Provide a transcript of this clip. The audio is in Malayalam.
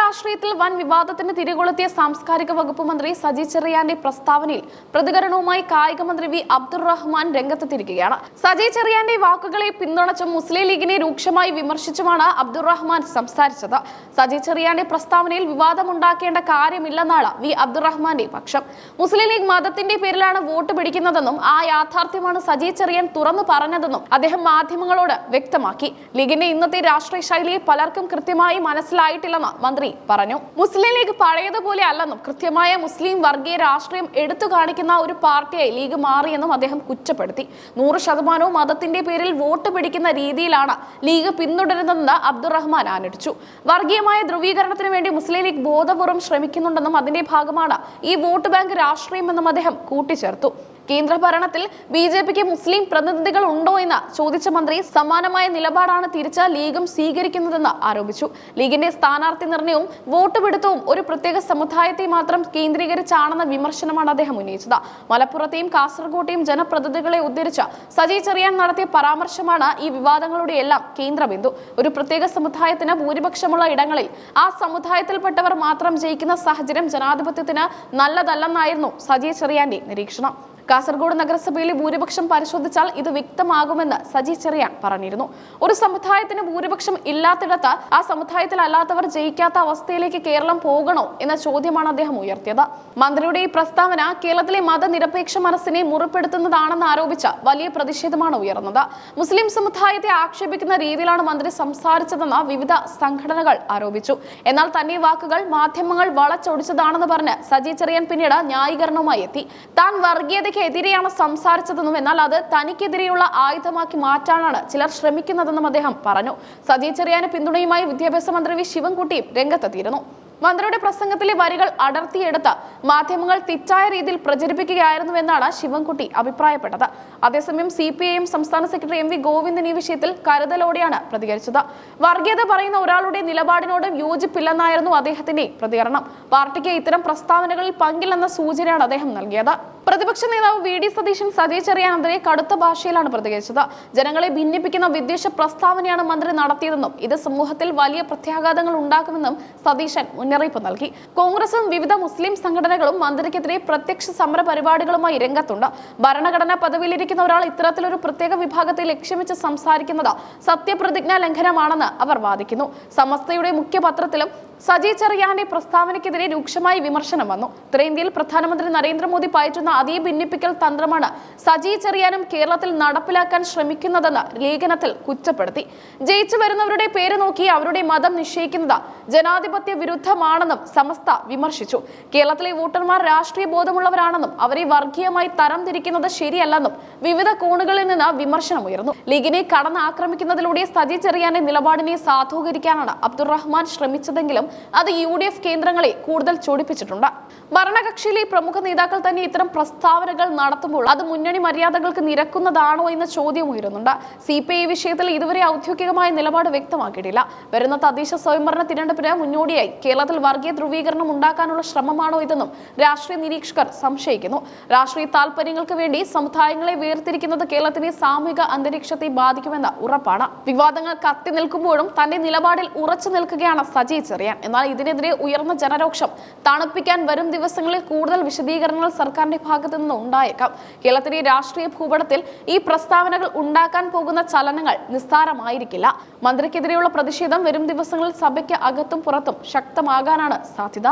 രാഷ്ട്രീയത്തിൽ വൻ വിവാദത്തിന് തിരികൊളുത്തിയ സാംസ്കാരിക വകുപ്പ് മന്ത്രി സജി ചെറിയാന്റെ പ്രസ്താവനയിൽ പ്രതികരണവുമായി കായിക മന്ത്രി വി അബ്ദുറഹ്മാൻ രംഗത്തെത്തിയിരിക്കുകയാണ്. സജി ചെറിയാന്റെ വാക്കുകളെ പിന്തുണച്ചും മുസ്ലിം ലീഗിനെ രൂക്ഷമായി വിമർശിച്ചുമാണ് അബ്ദുറഹ്മാൻ സംസാരിച്ചത്. സജി ചെറിയാന്റെ പ്രസ്താവനയിൽ വിവാദമുണ്ടാക്കേണ്ട കാര്യമില്ലെന്നാണ് വി അബ്ദുറഹ്മാന്റെ പക്ഷം. മുസ്ലിം ലീഗ് മതത്തിന്റെ പേരിലാണ് വോട്ട് പിടിക്കുന്നതെന്നും ആ യാഥാർത്ഥ്യമാണ് സജി ചെറിയാൻ തുറന്നു പറഞ്ഞതെന്നും അദ്ദേഹം മാധ്യമങ്ങളോട് വ്യക്തമാക്കി. ലീഗിന്റെ ഇന്നത്തെ രാഷ്ട്രീയ ശൈലിയെ പലർക്കും കൃത്യമായി മനസ്സിലായിട്ടില്ലെന്ന് മന്ത്രി പറഞ്ഞു. മുസ്ലിം ലീഗ് പഴയതുപോലെ അല്ലെന്നും കൃത്യമായ മുസ്ലിം വർഗീയ രാഷ്ട്രീയം എടുത്തു കാണിക്കുന്ന ഒരു പാർട്ടിയായി ലീഗ് മാറിയെന്നും അദ്ദേഹം കുറ്റപ്പെടുത്തി. 100% മതത്തിന്റെ പേരിൽ വോട്ട് പിടിക്കുന്ന രീതിയിലാണ് ലീഗ് പിന്തുടരുന്നതെന്ന് അബ്ദുറഹ്മാൻ ആഞ്ഞടിച്ചു. വർഗീയമായ ധ്രുവീകരണത്തിന് വേണ്ടി മുസ്ലിം ലീഗ് ബോധപൂർവ്വം ശ്രമിക്കുന്നുണ്ടെന്നും അതിന്റെ ഭാഗമാണ് ഈ വോട്ട് ബാങ്ക് രാഷ്ട്രീയമെന്നും അദ്ദേഹം കൂട്ടിച്ചേർത്തു. കേന്ദ്ര ഭരണത്തിൽ ബി.ജെ.പിക്ക് മുസ്ലിം പ്രതിനിധികൾ ഉണ്ടോ എന്ന് ചോദിച്ച മന്ത്രി സമാനമായ നിലപാടാണ് തിരിച്ച് ലീഗും സ്വീകരിക്കുന്നതെന്ന് ആരോപിച്ചു. ലീഗിന്റെ സ്ഥാനാർത്ഥി നിർണയവും വോട്ട് പിടുത്തവും ഒരു പ്രത്യേക സമുദായത്തെ മാത്രം കേന്ദ്രീകരിച്ചാണെന്ന വിമർശനമാണ് അദ്ദേഹം ഉന്നയിച്ചത്. മലപ്പുറത്തെയും കാസർകോട്ടെയും ജനപ്രതിനിധികളെ ഉദ്ധരിച്ച് സജി ചെറിയാൻ നടത്തിയ പരാമർശമാണ് ഈ വിവാദങ്ങളുടെ എല്ലാം കേന്ദ്രബിന്ദു. ഒരു പ്രത്യേക സമുദായത്തിന് ഭൂരിപക്ഷമുള്ള ഇടങ്ങളിൽ ആ സമുദായത്തിൽപ്പെട്ടവർ മാത്രം ജയിക്കുന്ന സാഹചര്യം ജനാധിപത്യത്തിന് നല്ലതല്ലെന്നായിരുന്നു സജി ചെറിയാന്റെ നിരീക്ഷണം. കാസർഗോഡ് നഗരസഭയിലെ ഭൂരിപക്ഷം പരിശോധിച്ചാൽ ഇത് വ്യക്തമാകുമെന്ന് സജി ചെറിയാൻ പറഞ്ഞിരുന്നു. ഒരു സമുദായത്തിന് ഭൂരിപക്ഷം ഇല്ലാത്തിടത്ത് ആ സമുദായത്തിൽ അല്ലാത്തവർ ജയിക്കാത്ത അവസ്ഥയിലേക്ക് കേരളം പോകണോ എന്ന ചോദ്യമാണ് അദ്ദേഹം ഉയർത്തിയത്. മന്ത്രിയുടെ ഈ പ്രസ്താവന കേരളത്തിലെ മതനിരപേക്ഷ മനസ്സിനെ മുറിപ്പെടുത്തുന്നതാണെന്ന് ആരോപിച്ച് വലിയ പ്രതിഷേധമാണ് ഉയർന്നത്. മുസ്ലിം സമുദായത്തെ ആക്ഷേപിക്കുന്ന രീതിയിലാണ് മന്ത്രി സംസാരിച്ചതെന്ന് വിവിധ സംഘടനകൾ ആരോപിച്ചു. എന്നാൽ തന്നെ വാക്കുകൾ മാധ്യമങ്ങൾ വളച്ചൊടിച്ചതാണെന്ന് പറഞ്ഞ് സജി ചെറിയാൻ പിന്നീട് ന്യായീകരണവുമായി എത്തി. താൻ വർഗീയതയ്ക്ക് എതിരെയാണ് സംസാരിച്ചതെന്നും എന്നാൽ അത് തനിക്കെതിരെയുള്ള ആയുധമാക്കി മാറ്റാനാണ് ചിലർ ശ്രമിക്കുന്നതെന്നും അദ്ദേഹം പറഞ്ഞു. സജി ചെറിയാന് പിന്തുണയുമായി വിദ്യാഭ്യാസ മന്ത്രി വി ശിവൻകുട്ടിയും രംഗത്തെത്തിയിരുന്നു. മന്ത്രിയുടെ പ്രസംഗത്തിലെ വരികൾ അടർത്തിയെടുത്ത് മാധ്യമങ്ങൾ തെറ്റായ രീതിയിൽ പ്രചരിപ്പിക്കുകയായിരുന്നുവെന്നാണ് ശിവൻകുട്ടി അഭിപ്രായപ്പെട്ടത്. അതേസമയം CPIM സംസ്ഥാന സെക്രട്ടറി MV ഗോവിന്ദൻ ഈ വിഷയത്തിൽ കരുതലോടെയാണ് പ്രതികരിച്ചത്. വർഗീയത പറയുന്ന ഒരാളുടെ നിലപാടിനോട് യോജിപ്പില്ലെന്നായിരുന്നു അദ്ദേഹത്തിന്റെ പ്രതികരണം. പാർട്ടിക്ക് ഇത്തരം പ്രസ്താവനകളിൽ പങ്കില്ലെന്ന സൂചനയാണ് അദ്ദേഹം നൽകിയത്. പ്രതിപക്ഷ നേതാവ് VD സതീശൻ സജി ചെറിയാനെതിരെ കടുത്ത ഭാഷയിലാണ് പ്രതികരിച്ചത്. ജനങ്ങളെ ഭിന്നിപ്പിക്കുന്ന വിദ്വേഷ പ്രസ്താവനയാണ് മന്ത്രി നടത്തിയതെന്നും ഇത് സമൂഹത്തിൽ വലിയ പ്രത്യാഘാതങ്ങൾ ഉണ്ടാക്കുമെന്നും സതീശൻ മുന്നറിയിപ്പ് നൽകി. കോൺഗ്രസും വിവിധ മുസ്ലിം സംഘടനകളും മന്ത്രിക്കെതിരെ പ്രത്യക്ഷ സമര പരിപാടികളുമായി രംഗത്തുണ്ട്. ഭരണഘടനാ പദവിയിലിരിക്കുന്ന ഒരാൾ ഇത്തരത്തിലൊരു പ്രത്യേക വിഭാഗത്തെ ലക്ഷ്യം വെച്ച് സംസാരിക്കുന്നത് സത്യപ്രതിജ്ഞാ ലംഘനമാണെന്ന് അവർ വാദിക്കുന്നു. സമസ്തയുടെ മുഖ്യപത്രത്തിലും സജി ചെറിയാന്റെ പ്രസ്താവനയ്ക്കെതിരെ രൂക്ഷമായ വിമർശനം വന്നു. ഉത്തരേന്ത്യയിൽ പ്രധാനമന്ത്രി നരേന്ദ്രമോദി പയറ്റുന്ന അതേ ഭിന്നിപ്പിക്കൽ തന്ത്രമാണ് സജി ചെറിയാനും കേരളത്തിൽ നടപ്പിലാക്കാൻ ശ്രമിക്കുന്നതെന്ന് ലേഖനത്തിൽ കുറ്റപ്പെടുത്തി. ജയിച്ചു വരുന്നവരുടെ പേര് നോക്കി അവരുടെ മതം നിശ്ചയിക്കുന്നത് ജനാധിപത്യ വിരുദ്ധമാണെന്നും സമസ്ത വിമർശിച്ചു. കേരളത്തിലെ വോട്ടർമാർ രാഷ്ട്രീയ ബോധമുള്ളവരാണെന്നും അവരെ വർഗീയമായി തരംതിരിക്കുന്നത് ശരിയല്ലെന്നും വിവിധ കോണുകളിൽ നിന്ന് വിമർശനമുയർന്നു. ലീഗിനെ കടന്നാക്രമിക്കുന്നതിലൂടെ സജി ചെറിയാന്റെ നിലപാടിനെ സാധൂകരിക്കാനാണ് അബ്ദുറഹ്മാൻ ശ്രമിച്ചതെങ്കിലും അത് UDF കേന്ദ്രങ്ങളെ കൂടുതൽ ചൊടിപ്പിച്ചിട്ടുണ്ട്. ഭരണകക്ഷിയിലെ പ്രമുഖ നേതാക്കൾ തന്നെ ഇത്തരം പ്രസ്താവനകൾ നടത്തുമ്പോൾ അത് മുന്നണി മര്യാദകൾക്ക് നിരക്കുന്നതാണോ എന്ന ചോദ്യം ഉയരുന്നുണ്ട്. CPI വിഷയത്തിൽ ഇതുവരെ ഔദ്യോഗികമായ നിലപാട് വ്യക്തമാക്കിയിട്ടില്ല. വരുന്ന തദ്ദേശ സ്വയംഭരണ തിരഞ്ഞെടുപ്പിന് മുന്നോടിയായി കേരളത്തിൽ വർഗീയ ധ്രുവീകരണം ഉണ്ടാക്കാനുള്ള ശ്രമമാണോ ഇതെന്നും രാഷ്ട്രീയ നിരീക്ഷകർ സംശയിക്കുന്നു. രാഷ്ട്രീയ താൽപര്യങ്ങൾക്ക് വേണ്ടി സമുദായങ്ങളെ വേർതിരിക്കുന്നത് കേരളത്തിലെ സാമൂഹിക അന്തരീക്ഷത്തെ ബാധിക്കുമെന്ന് ഉറപ്പാണ്. വിവാദങ്ങൾ കത്തി നിൽക്കുമ്പോഴും തന്റെ നിലപാടിൽ ഉറച്ചു നിൽക്കുകയാണ് സജി ചെറിയാൻ. എന്നാൽ ഇതിനെതിരെ ഉയർന്ന ജനരോക്ഷം തണുപ്പിക്കാൻ വരും ദിവസങ്ങളിൽ കൂടുതൽ വിശദീകരണങ്ങൾ സർക്കാരിന്റെ ഭാഗത്തു നിന്ന് ഉണ്ടായേക്കാം. കേരളത്തിലെ രാഷ്ട്രീയ ഭൂപടത്തിൽ ഈ പ്രസ്താവനകൾ ഉണ്ടാക്കാൻ പോകുന്ന ചലനങ്ങൾ നിസ്സാരമായിരിക്കില്ല. മന്ത്രിക്കെതിരെയുള്ള പ്രതിഷേധം വരും ദിവസങ്ങളിൽ സഭയ്ക്ക് അകത്തും പുറത്തും ശക്തമാകാനാണ് സാധ്യത.